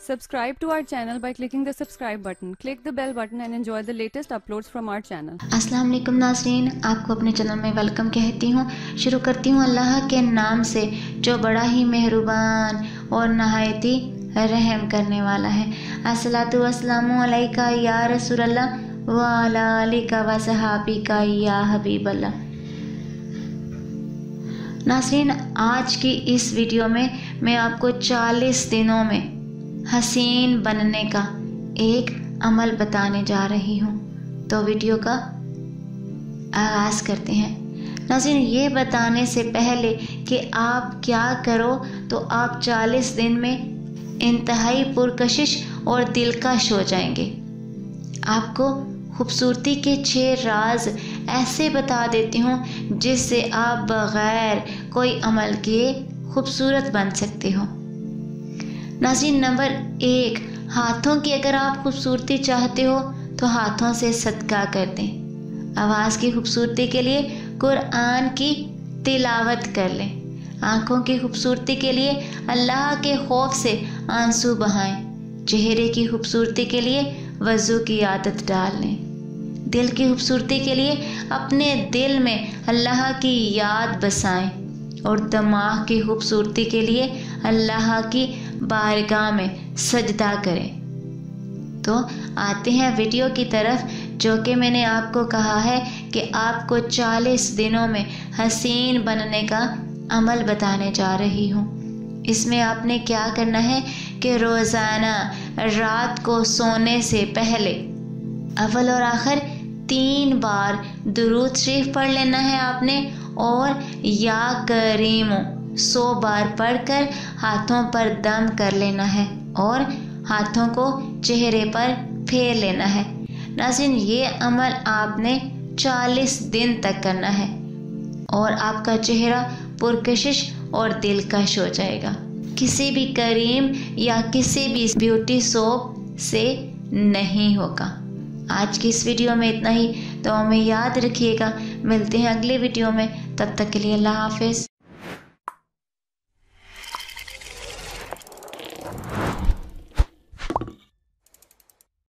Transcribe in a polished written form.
Subscribe to our channel by clicking the subscribe button. Click the bell button and enjoy the latest uploads from our channel. अस्सलाम वालेकुम नाज़रीन, आपको अपने channel में welcome कहती हूँ। शुरू करती हूँ अल्लाह के नाम से जो बड़ा ही मेहरबान और नहायती रहम करने वाला है। अस्सलातु वस्सलामु अलैका या रसूल अल्लाह व अला आलिका व सहाबिका या हबीब अल्लाह। नाज़रीन, आज की इस वीडियो में मैं आपको 40 दिनों में हसीन बनने का एक अमल बताने जा रही हूँ। तो वीडियो का आगाज़ करते हैं। नाज़रीन, ये बताने से पहले कि आप क्या करो तो आप 40 दिन में इंतहाई पुरकशिश और दिलकश हो जाएंगे। आपको खूबसूरती के 6 राज ऐसे बता देती हूँ जिससे आप बग़ैर कोई अमल किए खूबसूरत बन सकते हो। नाज़रीन, नंबर 1, हाथों की अगर आप खूबसूरती चाहते हो तो हाथों से सदका कर दें। आवाज़ की खूबसूरती के लिए कुरान की तिलावत कर लें। आँखों की खूबसूरती के लिए अल्लाह के खौफ से आंसू बहाएं। चेहरे की खूबसूरती के लिए वज़ू की आदत डाल लें। दिल की खूबसूरती के लिए अपने दिल में अल्लाह की याद बसाएं और दिमाग की खूबसूरती के लिए अल्लाह की बारगाह में सजदा करें। तो आते हैं वीडियो की तरफ, जो कि मैंने आपको कहा है कि आपको 40 दिनों में हसीन बनने का अमल बताने जा रही हूँ। इसमें आपने क्या करना है कि रोज़ाना रात को सोने से पहले अव्वल और आखिर 3 बार दुरूद शरीफ पढ़ लेना है आपने, और या करीम 100 बार पढ़कर हाथों पर दम कर लेना है और हाथों को चेहरे पर फेर लेना है। नाज़रीन, ये अमल आपने 40 दिन तक करना है और आपका चेहरा पुरकशिश और दिलकश हो जाएगा। किसी भी क्रीम या किसी भी ब्यूटी सोप से नहीं होगा। आज की इस वीडियो में इतना ही। तो हमें याद रखिएगा, मिलते हैं अगले वीडियो में। तब तक के लिए अल्लाह हाफिज़।